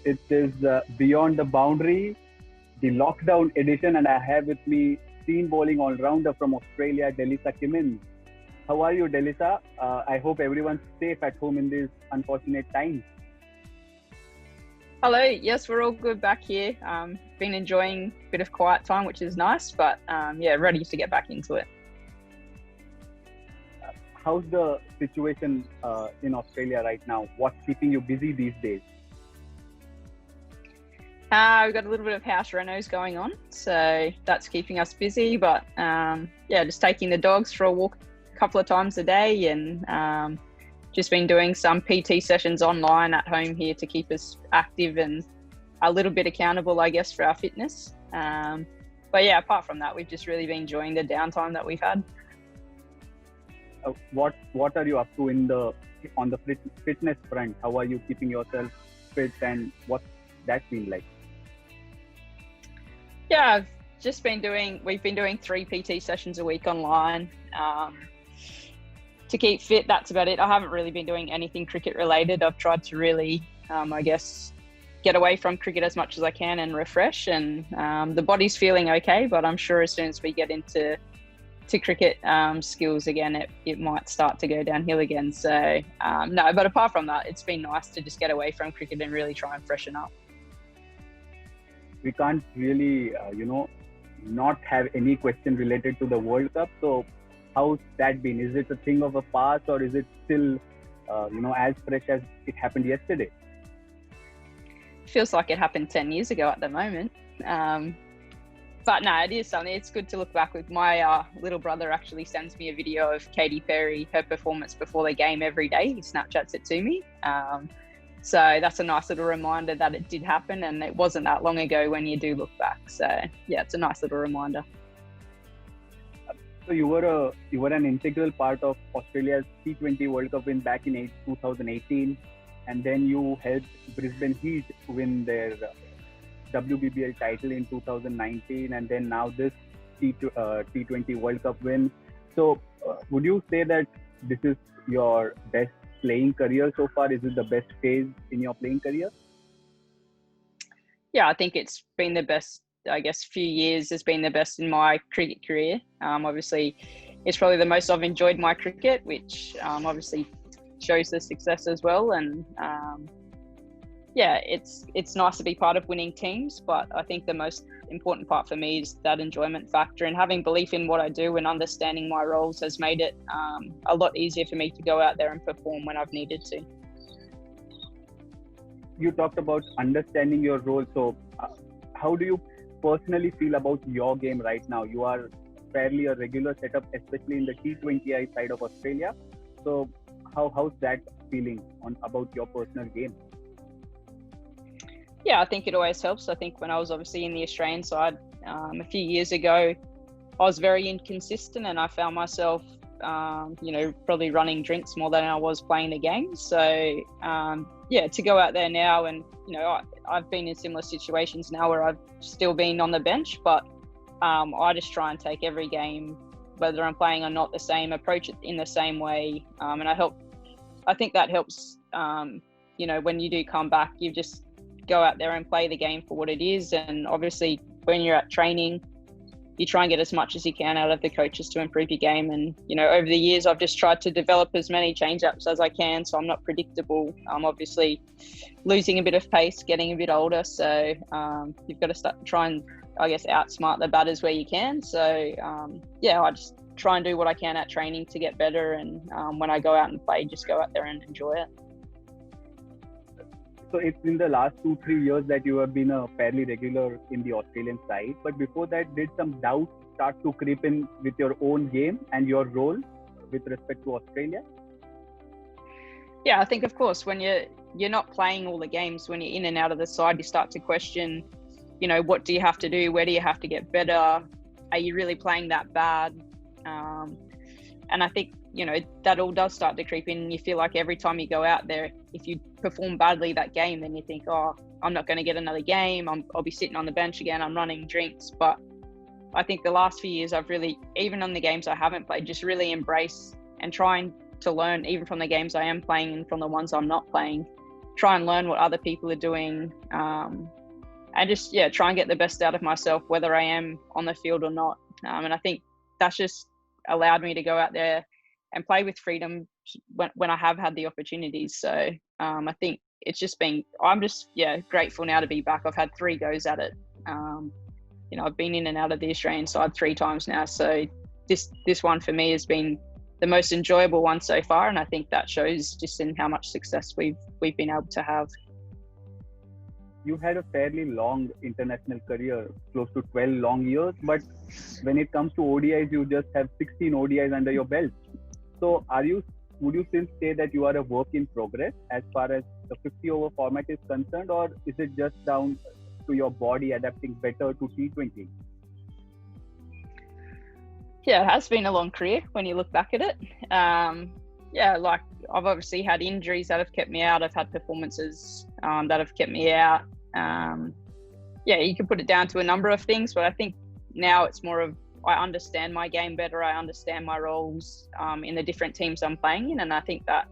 It is Beyond the Boundary, the lockdown edition, and I have with me seam bowling all rounder from Australia, Delissa Kimmince. How are you, Delissa? I hope everyone's safe at home in these unfortunate times. Hello. Yes, we're all good back here. Been enjoying a bit of quiet time, which is nice, but ready to get back into it. How's the situation in Australia right now? What's keeping you busy these days? We've got a little bit of house renos going on, so that's keeping us busy. But just taking the dogs for a walk a couple of times a day, and just been doing some PT sessions online at home here to keep us active and a little bit accountable, I guess, for our fitness. Apart from that, we've just really been enjoying the downtime that we've had. What are you up to on the fitness front? How are you keeping yourself fit, and what's that been like? Yeah, we've been doing 3 PT sessions a week online to keep fit. That's about it. I haven't really been doing anything cricket related. I've tried to really, get away from cricket as much as I can and refresh, and the body's feeling okay, but I'm sure as soon as we get into cricket skills again, it might start to go downhill again. So no, but apart from that, it's been nice to just get away from cricket and really try and freshen up. We can't really, not have any question related to the World Cup. So how's that been? Is it a thing of a past, or is it still, as fresh as it happened yesterday? Feels like it happened 10 years ago at the moment. But no, it is something. It's good to look back with. My little brother actually sends me a video of Katy Perry, her performance before the game every day. He Snapchats it to me. So that's a nice little reminder that it did happen, and it wasn't that long ago when you do look back. So yeah, it's a nice little reminder. So you were an integral part of Australia's T20 World Cup win back in 2018, and then you helped Brisbane Heat win their WBBL title in 2019, and then now this T20 World Cup win. So would you say that this is your best playing career so far? Is it the best phase in your playing career? Yeah, I think it's been the best. I guess few years has been the best in my cricket career. Obviously, it's probably the most I've enjoyed my cricket, which obviously shows the success as well. And it's nice to be part of winning teams, but I think the most important part for me is that enjoyment factor, and having belief in what I do and understanding my roles has made it a lot easier for me to go out there and perform when I've needed to. You talked about understanding your role. So how do you personally feel about your game right now? You are fairly a regular setup, especially in the T20I side of Australia. So how's that feeling about your personal game? Yeah, I think it always helps. I think when I was obviously in the Australian side a few years ago, I was very inconsistent, and I found myself, probably running drinks more than I was playing the game. So, to go out there now, and, I've been in similar situations now where I've still been on the bench, but I just try and take every game, whether I'm playing or not, the same, approach it in the same way. And I think that helps, when you do come back, you just go out there and play the game for what it is. And obviously when you're at training, you try and get as much as you can out of the coaches to improve your game. And, over the years, I've just tried to develop as many change-ups as I can, so I'm not predictable. I'm obviously losing a bit of pace, getting a bit older. So you've got to try and, I guess, outsmart the batters where you can. So, I just try and do what I can at training to get better. And when I go out and play, just go out there and enjoy it. So it's in the last 2-3 years that you have been a fairly regular in the Australian side. But before that, did some doubts start to creep in with your own game and your role with respect to Australia? Yeah, I think, of course, when you're not playing all the games, when you're in and out of the side, you start to question, what do you have to do? Where do you have to get better? Are you really playing that bad? And I think, that all does start to creep in. You feel like every time you go out there, if you perform badly that game, then you think, oh, I'm not going to get another game. I'll be sitting on the bench again. I'm running drinks. But I think the last few years, I've really, even on the games I haven't played, just really embraced and trying to learn even from the games I am playing and from the ones I'm not playing. try and learn what other people are doing, and just try and get the best out of myself, whether I am on the field or not. And I think that's just allowed me to go out there and play with freedom when I have had the opportunities. So I think it's just been, I'm just grateful now to be back. I've had 3 goes at it. I've been in and out of the Australian side 3 times now. So this one for me has been the most enjoyable one so far, and I think that shows just in how much success we've been able to have. You had a fairly long international career, close to 12 long years, but when it comes to ODIs, you just have 16 ODIs under your belt. So would you still say that you are a work in progress as far as the 50-over format is concerned, or is it just down to your body adapting better to T20? Yeah, it has been a long career when you look back at it. Like I've obviously had injuries that have kept me out. I've had performances that have kept me out. You can put it down to a number of things, but I think now it's more of I understand my game better. I understand my roles in the different teams I'm playing in, and I think that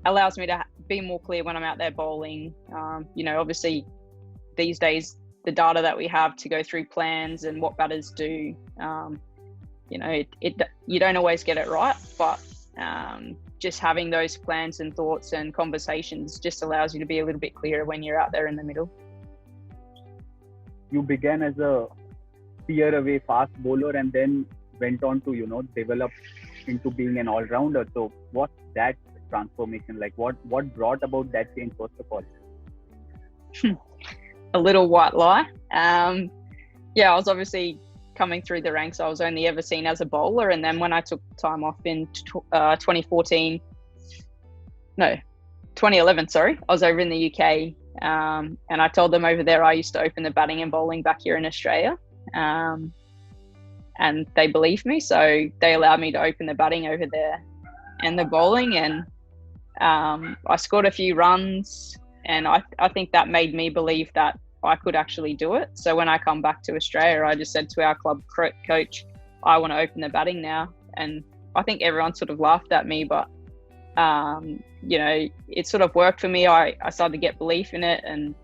allows me to be more clear when I'm out there bowling. Obviously these days the data that we have to go through plans and what batters do, you don't always get it right, but just having those plans and thoughts and conversations just allows you to be a little bit clearer when you're out there in the middle. You began as a spear away fast bowler and then went on to develop into being an all-rounder. So what's that transformation like? What brought about that change, first of all? A little white lie. I was obviously coming through the ranks. I was only ever seen as a bowler, and then when I took time off in 2011, I was over in the UK, and I told them over there I used to open the batting and bowling back here in Australia, and they believed me, so they allowed me to open the batting over there and the bowling, and I scored a few runs, and I think that made me believe that I could actually do it. So when I come back to Australia, I just said to our club coach, I want to open the batting now. And I think everyone sort of laughed at me, but, it sort of worked for me. I started to get belief in it. And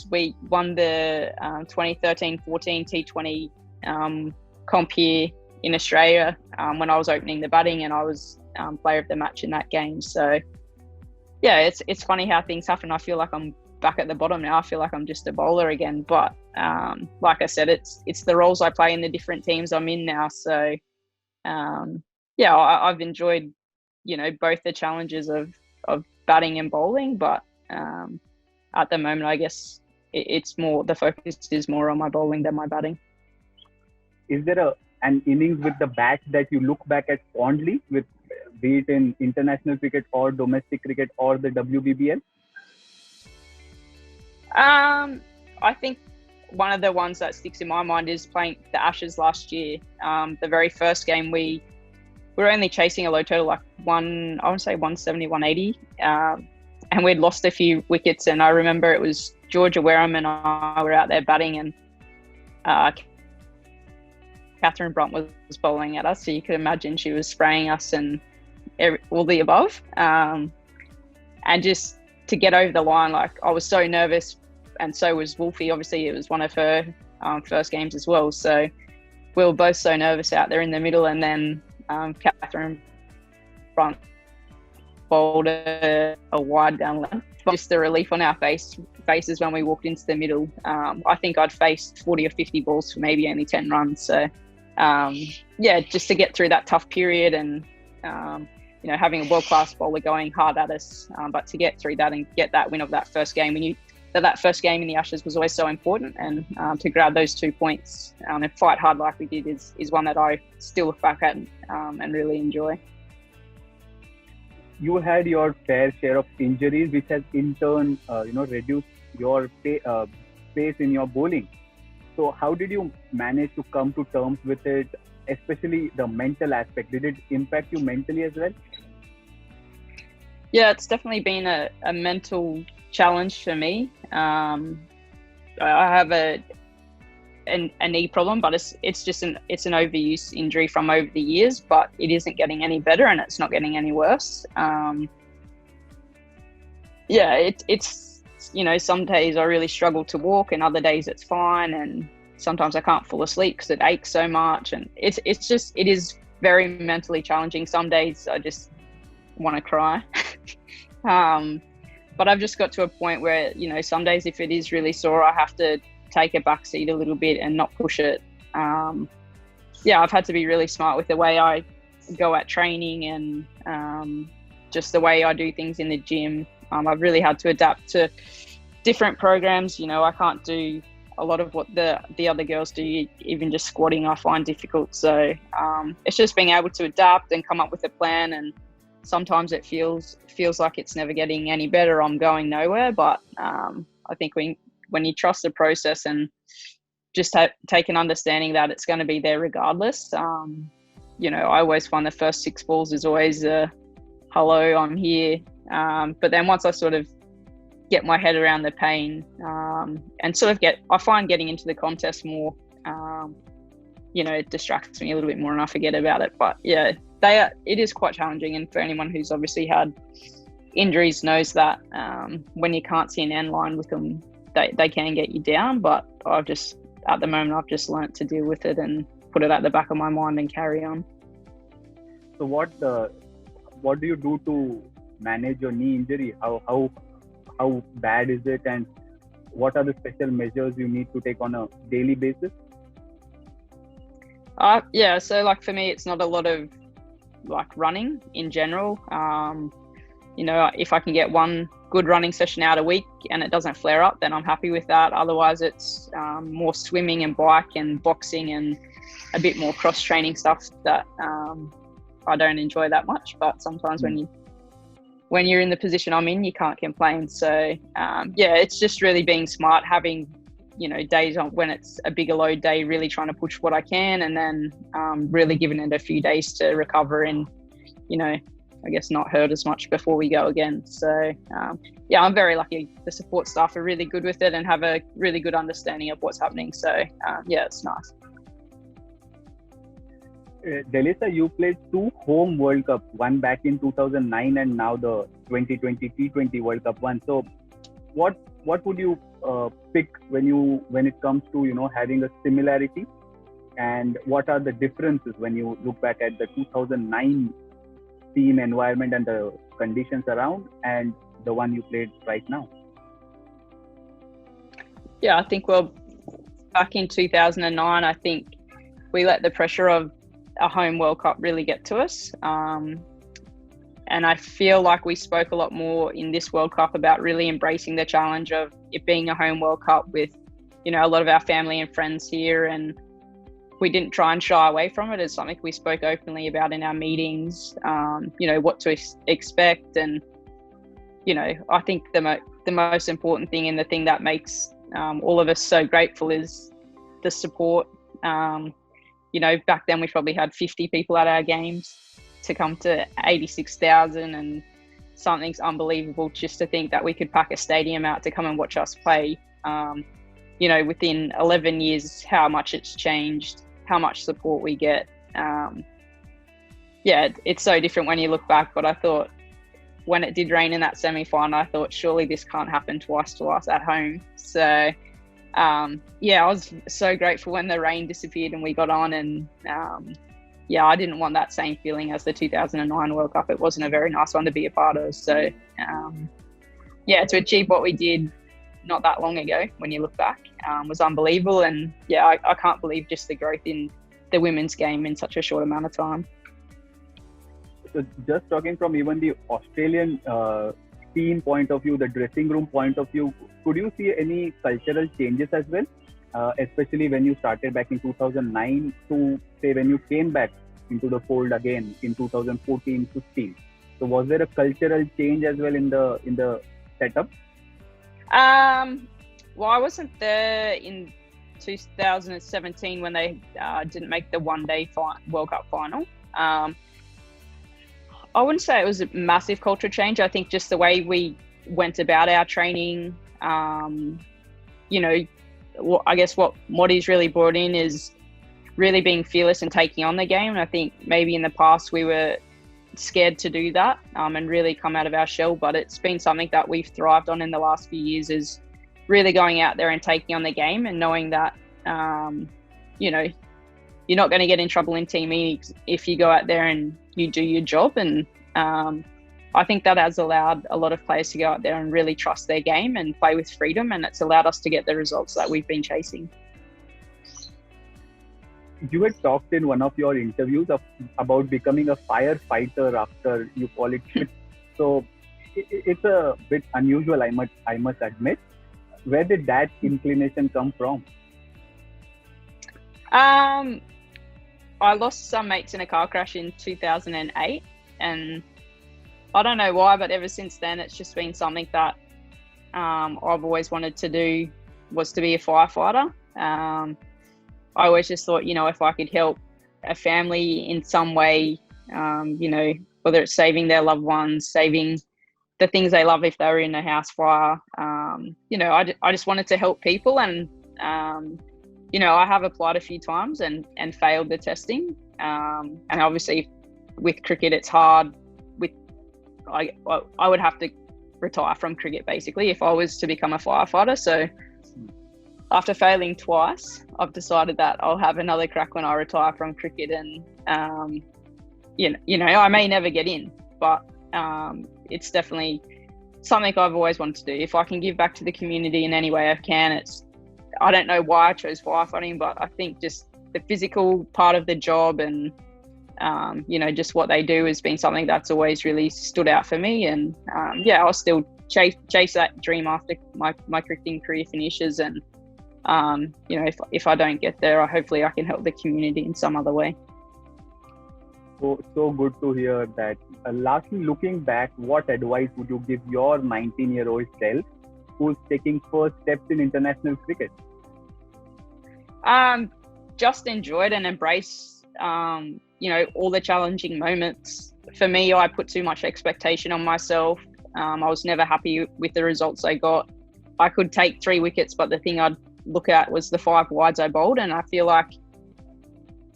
we won the 2013-14 T20 comp here in Australia when I was opening the batting, and I was player of the match in that game. So it's funny how things happen. I feel like I'm back at the bottom now. I feel like I'm just a bowler again, but like I said, it's the roles I play in the different teams I'm in now. So I've enjoyed both the challenges of batting and bowling, but at the moment I guess it's more, the focus is more on my bowling than my batting. Is there an innings with the bat that you look back at fondly, with be it in international cricket or domestic cricket or the WBBL? I think one of the ones that sticks in my mind is playing the Ashes last year. The very first game we were only chasing a low total, like 170, 180, and we'd lost a few wickets. And I remember it was Georgia Wareham and I were out there batting, and Catherine Brunt was bowling at us. So you could imagine she was spraying us and all the above. And just to get over the line, like I was so nervous, and so was Wolfie. Obviously it was one of her first games as well, so we were both so nervous out there in the middle. And then Catherine Brunt bowled a wide down length. Just the relief on our faces when we walked into the middle. I think I'd faced 40 or 50 balls for maybe only 10 runs. So just to get through that tough period, and having a world-class bowler going hard at us, but to get through that and get that win of that first game, we knew that first game in the Ashes was always so important, and to grab those 2 points and fight hard like we did is one that I still look back at and really enjoy. You had your fair share of injuries, which has in turn reduced your pace in your bowling. So how did you manage to come to terms with it, especially the mental aspect? Did it impact you mentally as well? Yeah, it's definitely been a mental challenge for me. I have a knee problem, but it's just an overuse injury from over the years, but it isn't getting any better and it's not getting any worse. yeah, it's some days I really struggle to walk, and other days it's fine, and sometimes I can't fall asleep because it aches so much, and it is very mentally challenging. Some days I just want to cry. But I've just got to a point where, some days if it is really sore, I have to take a back seat a little bit and not push it. I've had to be really smart with the way I go at training and just the way I do things in the gym. I've really had to adapt to different programs. I can't do a lot of what the other girls do. Even just squatting I find difficult. So it's just being able to adapt and come up with a plan, and sometimes it feels like it's never getting any better. I'm going nowhere, but I think when you trust the process and just take an understanding that it's going to be there regardless. I always find the first 6 balls is always hello, I'm here. But then once I sort of get my head around the pain and sort of I find getting into the contest more, it distracts me a little bit more and I forget about it. But yeah, it is quite challenging. And for anyone who's obviously had injuries knows that when you can't see an end line with them, they can get you down. But at the moment, I've just learnt to deal with it and put it at the back of my mind and carry on. So what do you do to manage your knee injury? How bad is it, and what are the special measures you need to take on a daily basis? So like for me, it's not a lot of like running in general. If I can get one good running session out a week and it doesn't flare up, then I'm happy with that. Otherwise, it's more swimming and bike and boxing and a bit more cross training stuff that I don't enjoy that much. But sometimes when you're in the position I'm in, you can't complain. So it's just really being smart, having days on when it's a bigger load day, really trying to push what I can, and then really giving it a few days to recover and I guess not hurt as much before we go again. So I'm very lucky. The support staff are really good with it and have a really good understanding of what's happening. So it's nice. Delissa, you played 2 home World Cup, one back in 2009 and now the 2020 T20 World Cup one. So what would you pick when it comes to having a similarity, and what are the differences when you look back at the 2009 team environment and the conditions around and the one you played right now? I think back in 2009, I think we let the pressure of a home World Cup really get to us. And I feel like we spoke a lot more in this World Cup about really embracing the challenge of it being a home World Cup with, a lot of our family and friends here. And we didn't try and shy away from it. It's something we spoke openly about in our meetings, what to expect. And, I think the most important thing and the thing that makes all of us so grateful is the support. Back then we probably had 50 people at our games. To come to 86,000 and something's unbelievable just to think that we could pack a stadium out to come and watch us play. Within 11 years, how much it's changed, how much support we get. It's so different when you look back, but I thought when it did rain in that semi-final, I thought surely this can't happen twice to us at home. So I was so grateful when the rain disappeared and we got on, and I didn't want that same feeling as the 2009 World Cup. It wasn't a very nice one to be a part of. So, to achieve what we did not that long ago, when you look back, was unbelievable. And I can't believe just the growth in the women's game in such a short amount of time. So just talking from even the Australian team point of view, the dressing room point of view, could you see any cultural changes as well? Especially when you started back in 2009 to say when you came back into the fold again in 2014-15. So was there a cultural change as well in the setup? I wasn't there in 2017 when they didn't make the one-day World Cup final. I wouldn't say it was a massive culture change. I think just the way we went about our training, I guess what Modi's really brought in is really being fearless and taking on the game. And I think maybe in the past we were scared to do that and really come out of our shell. But it's been something that we've thrived on in the last few years, is really going out there and taking on the game and knowing that, you know, you're not going to get in trouble in team meetings if you go out there and you do your job. And I think that has allowed a lot of players to go out there and really trust their game and play with freedom. And it's allowed us to get the results that we've been chasing. You had talked in one of your interviews about becoming a firefighter after you call it quit. So it's a bit unusual, I must admit. Where did that inclination come from? I lost some mates in a car crash in 2008, and I don't know why, but ever since then, it's just been something that I've always wanted to do, was to be a firefighter. I always just thought, you know, if I could help a family in some way, you know, whether it's saving their loved ones, saving the things they love if they were in a house fire, you know, I just wanted to help people. And, you know, I have applied a few times and failed the testing. And obviously with cricket, it's hard. I would have to retire from cricket basically if I was to become a firefighter. So after failing twice, I've decided that I'll have another crack when I retire from cricket. And, you know, I may never get in, but it's definitely something I've always wanted to do. If I can give back to the community in any way I can, I don't know why I chose firefighting, but I think just the physical part of the job and, you know, just what they do has been something that's always really stood out for me. And yeah, I'll still chase that dream after my cricketing career finishes. And, you know, if I don't get there, hopefully I can help the community in some other way. So good to hear that. Lastly, looking back, what advice would you give your 19-year-old self who's taking first steps in international cricket? Just enjoy it and embrace, you know, all the challenging moments. For me, I put too much expectation on myself. I was never happy with the results I got. I could take 3 wickets, but the thing I'd look at was the 5 wides I bowled. And I feel like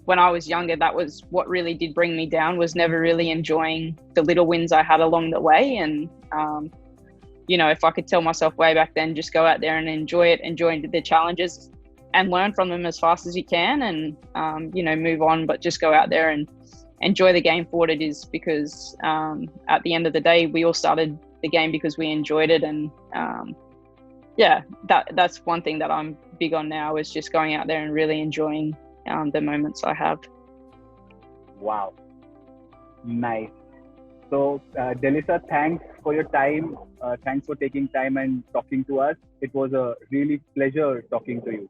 when I was younger, that was what really did bring me down, was never really enjoying the little wins I had along the way. And, you know, if I could tell myself way back then, just go out there and enjoy it, enjoy the challenges and learn from them as fast as you can, and, you know, move on, but just go out there and enjoy the game for what it is, because at the end of the day, we all started the game because we enjoyed it. And yeah, that's one thing that I'm big on now, is just going out there and really enjoying the moments I have. Wow. Nice. So, Delissa, thanks for your time. Thanks for taking time and talking to us. It was a really pleasure talking to you.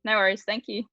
No worries. Thank you.